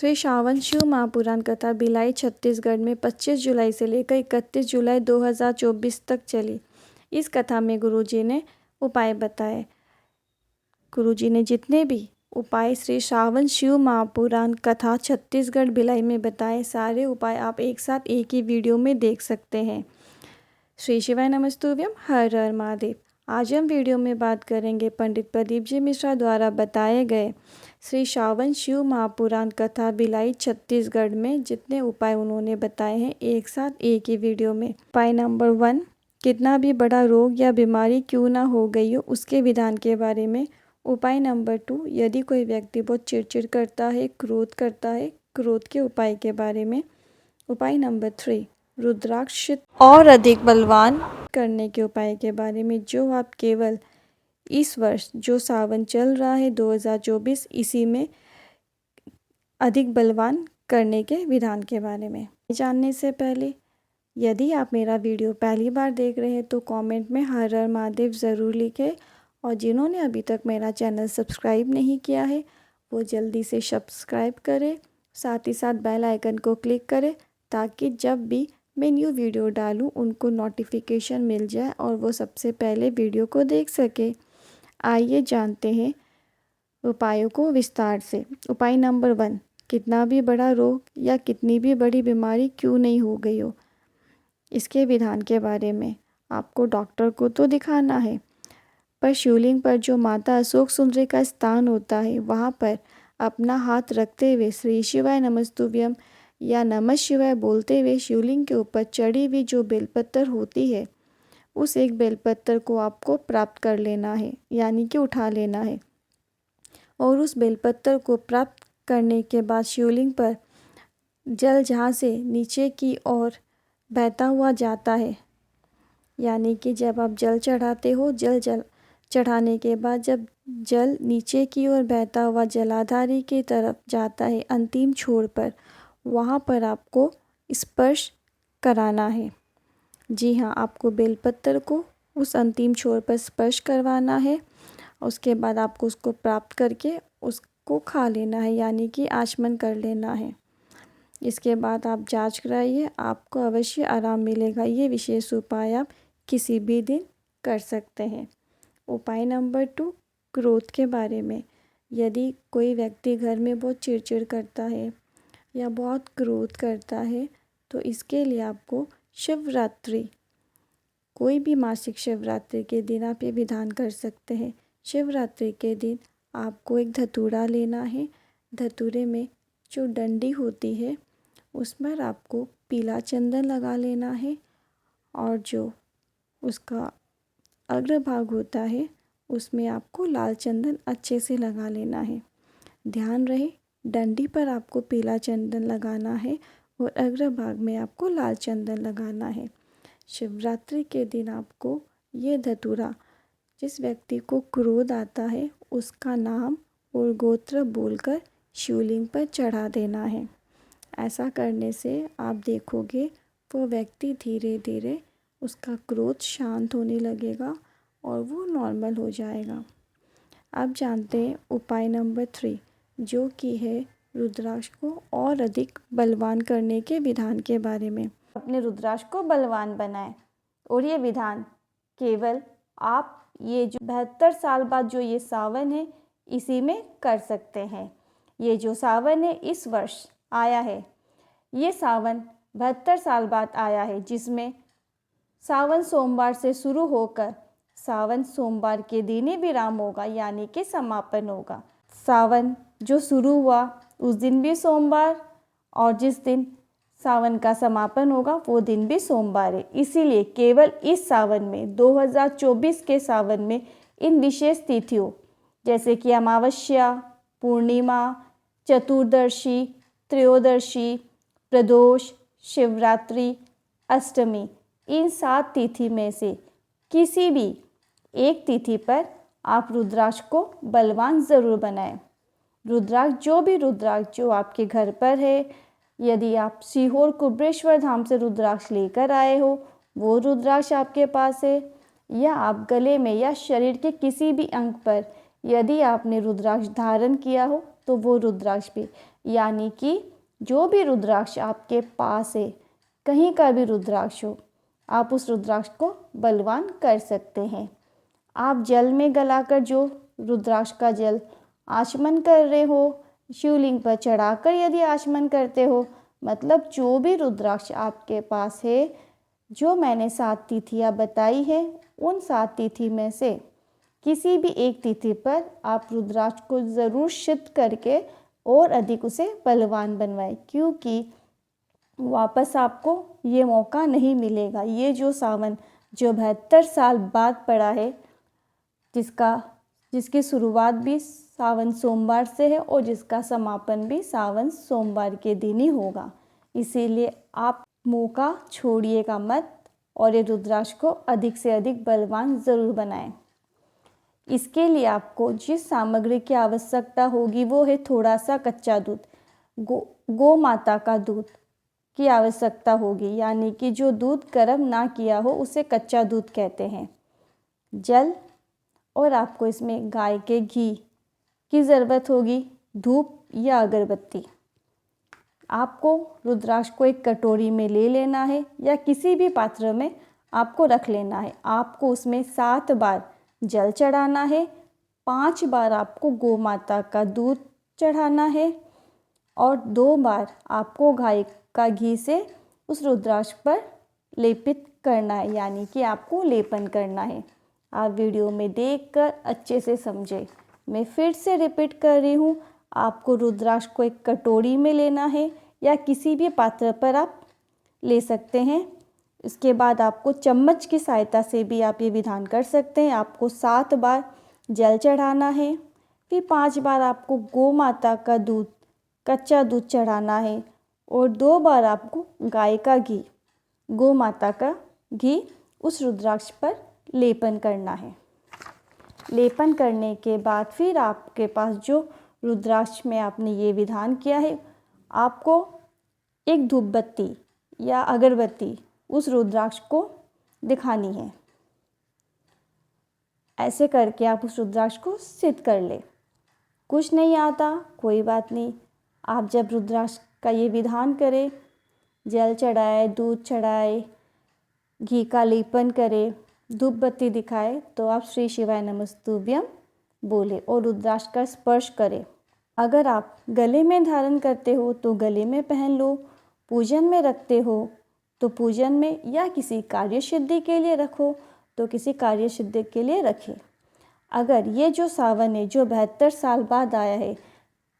श्री श्रावण शिव महापुराण कथा भिलाई छत्तीसगढ़ में 25 जुलाई से लेकर 31 जुलाई 2024 तक चली। इस कथा में गुरुजी ने उपाय बताए। गुरुजी ने जितने भी उपाय श्री श्रावण शिव महापुराण कथा छत्तीसगढ़ भिलाई में बताए, सारे उपाय आप एक साथ एक ही वीडियो में देख सकते हैं। श्री शिवाय नमस्तुभ्यम, हर हर महादेव। आज हम वीडियो में बात करेंगे पंडित प्रदीप जी मिश्रा द्वारा बताए गए श्री श्रावण शिव महापुराण कथा भिलाई छत्तीसगढ़ में जितने उपाय उन्होंने बताए हैं एक साथ एक ही वीडियो में। उपाय नंबर 1, कितना भी बड़ा रोग या बीमारी क्यों ना हो गई हो उसके विधान के बारे में। उपाय नंबर 2, यदि कोई व्यक्ति बहुत चिड़चिड़ करता है, क्रोध करता है, क्रोध के उपाय के बारे में। उपाय नंबर 3, रुद्राक्ष और अधिक बलवान करने के उपाय के बारे में, जो आप केवल इस वर्ष जो सावन चल रहा है 2024 इसी में अधिक बलवान करने के विधान के बारे में। जानने से पहले यदि आप मेरा वीडियो पहली बार देख रहे हैं तो कमेंट में हर हर महादेव ज़रूर लिखें, और जिन्होंने अभी तक मेरा चैनल सब्सक्राइब नहीं किया है वो जल्दी से सब्सक्राइब करें, साथ ही साथ बेल आइकन को क्लिक करें ताकि जब भी मैं न्यू वीडियो डालूं उनको नोटिफिकेशन मिल जाए और वो सबसे पहले वीडियो को देख सके। आइए जानते हैं उपायों को विस्तार से। उपाय नंबर 1, कितना भी बड़ा रोग या कितनी भी बड़ी बीमारी क्यों नहीं हो गई हो इसके विधान के बारे में। आपको डॉक्टर को तो दिखाना है, पर शिवलिंग पर जो माता अशोक सुंदरी का स्थान होता है वहाँ पर अपना हाथ रखते हुए श्री शिवाय नमस्तुभ्यम या नमः शिवाय बोलते हुए शिवलिंग के ऊपर चढ़ी हुई जो बेलपत्र होती है उस एक बेलपत्र को आपको प्राप्त कर लेना है, यानी कि उठा लेना है। और उस बेलपत्र को प्राप्त करने के बाद शिवलिंग पर जल जहाँ से नीचे की ओर बहता हुआ जाता है, यानी कि जब आप जल चढ़ाते हो, जल चढ़ाने के बाद जब जल नीचे की ओर बहता हुआ जलाधारी की तरफ जाता है अंतिम छोर पर, वहाँ पर आपको स्पर्श कराना है। जी हाँ, आपको बेलपत्र को उस अंतिम छोर पर स्पर्श करवाना है। उसके बाद आपको उसको प्राप्त करके उसको खा लेना है, यानी कि आचमन कर लेना है। इसके बाद आप जांच कराइए, आपको अवश्य आराम मिलेगा। ये विशेष उपाय आप किसी भी दिन कर सकते हैं। उपाय नंबर 2, क्रोध के बारे में। यदि कोई व्यक्ति घर में बहुत चिड़चिड़ करता है या बहुत क्रोध करता है तो इसके लिए आपको शिवरात्रि, कोई भी मासिक शिवरात्रि के दिन आप ये विधान कर सकते हैं। शिवरात्रि के दिन आपको एक धतूरा लेना है। धतूरे में जो डंडी होती है उस पर आपको पीला चंदन लगा लेना है, और जो उसका अग्रभाग होता है उसमें आपको लाल चंदन अच्छे से लगा लेना है। ध्यान रहे, डंडी पर आपको पीला चंदन लगाना है और अग्रभाग में आपको लाल चंदन लगाना है। शिवरात्रि के दिन आपको ये धतूरा, जिस व्यक्ति को क्रोध आता है उसका नाम और गोत्र बोलकर शिवलिंग पर चढ़ा देना है। ऐसा करने से आप देखोगे वो व्यक्ति धीरे धीरे उसका क्रोध शांत होने लगेगा और वो नॉर्मल हो जाएगा। अब जानते हैं उपाय नंबर 3, जो कि है रुद्राक्ष को और अधिक बलवान करने के विधान के बारे में। अपने रुद्राक्ष को बलवान बनाएं, और ये विधान केवल आप ये जो 72 साल बाद जो ये सावन है इसी में कर सकते हैं। ये जो सावन है इस वर्ष आया है, ये सावन 72 साल बाद आया है, जिसमें सावन सोमवार से शुरू होकर सावन सोमवार के दिन ही विराम होगा, यानी कि समापन होगा। सावन जो शुरू हुआ उस दिन भी सोमवार, और जिस दिन सावन का समापन होगा वो दिन भी सोमवार है। इसीलिए केवल इस सावन में 2024 के सावन में इन विशेष तिथियों जैसे कि अमावस्या, पूर्णिमा, चतुर्दशी, त्रयोदशी, प्रदोष, शिवरात्रि, अष्टमी, इन 7 तिथि में से किसी भी एक तिथि पर आप रुद्राक्ष को बलवान ज़रूर बनाएं। रुद्राक्ष जो आपके घर पर है, यदि आप सीहोर कुबरेश्वर धाम से रुद्राक्ष लेकर आए हो वो रुद्राक्ष आपके पास है, या आप गले में या शरीर के किसी भी अंग पर यदि आपने रुद्राक्ष धारण किया हो तो वो रुद्राक्ष भी यानी कि जो भी रुद्राक्ष आपके पास है, कहीं का भी रुद्राक्ष हो, आप उस रुद्राक्ष को बलवान कर सकते हैं। आप जल में गलाकर जो रुद्राक्ष का जल आचमन कर रहे हो, शिवलिंग पर चढ़ाकर यदि आचमन करते हो, मतलब जो भी रुद्राक्ष आपके पास है, जो मैंने 7 तिथियाँ बताई है, उन 7 तिथि में से किसी भी एक तिथि पर आप रुद्राक्ष को ज़रूर शुद्ध करके और अधिक उसे बलवान बनवाएं, क्योंकि वापस आपको ये मौका नहीं मिलेगा। ये जो सावन जो 72 साल बाद पड़ा है, जिसकी शुरुआत भी सावन सोमवार से है और जिसका समापन भी सावन सोमवार के दिन ही होगा, इसीलिए आप मौका छोड़िएगा मत और ये रुद्राक्ष को अधिक से अधिक बलवान ज़रूर बनाएं। इसके लिए आपको जिस सामग्री की आवश्यकता होगी वो है थोड़ा सा कच्चा दूध, गौ माता का दूध की आवश्यकता होगी, यानी कि जो दूध गर्म ना किया हो उसे कच्चा दूध कहते हैं। जल, और आपको इसमें गाय के घी की ज़रूरत होगी, धूप या अगरबत्ती। आपको रुद्राक्ष को एक कटोरी में ले लेना है या किसी भी पात्र में आपको रख लेना है। आपको उसमें 7 बार जल चढ़ाना है, 5 बार आपको गौ माता का दूध चढ़ाना है और 2 बार आपको गाय का घी से उस रुद्राक्ष पर लेपित करना है, यानी कि आपको लेपन करना है। आप वीडियो में देखकर अच्छे से समझें। मैं फिर से रिपीट कर रही हूँ, आपको रुद्राक्ष को एक कटोरी में लेना है या किसी भी पात्र पर आप ले सकते हैं। इसके बाद आपको चम्मच की सहायता से भी आप ये विधान कर सकते हैं। आपको 7 बार जल चढ़ाना है, फिर 5 बार आपको गौ माता का दूध, कच्चा दूध चढ़ाना है और 2 बार आपको गाय का घी, गौ माता का घी उस रुद्राक्ष पर लेपन करना है। लेपन करने के बाद फिर आपके पास जो रुद्राक्ष में आपने ये विधान किया है, आपको एक धूप बत्ती या अगरबत्ती उस रुद्राक्ष को दिखानी है। ऐसे करके आप उस रुद्राक्ष को सिद्ध कर ले। कुछ नहीं आता कोई बात नहीं, आप जब रुद्राक्ष का ये विधान करें, जल चढ़ाए, दूध चढ़ाए, घी का लेपन करे, धूप बत्ती दिखाए, तो आप श्री शिवाय नमस्तुभ्यम बोले और रुद्राक्ष का स्पर्श करें। अगर आप गले में धारण करते हो तो गले में पहन लो, पूजन में रखते हो तो पूजन में, या किसी कार्य सिद्धि के लिए रखो तो किसी कार्य सिद्धि के लिए रखें। अगर ये जो सावन है जो 72 साल बाद आया है,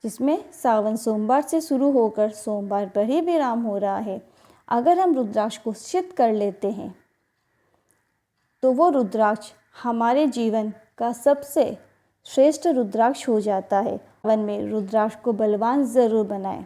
जिसमें सावन सोमवार से शुरू होकर सोमवार पर ही विराम हो रहा है, अगर हम रुद्राक्ष को सिद्ध कर लेते हैं तो वो रुद्राक्ष हमारे जीवन का सबसे श्रेष्ठ रुद्राक्ष हो जाता है। सावन में रुद्राक्ष को बलवान ज़रूर बनाएं।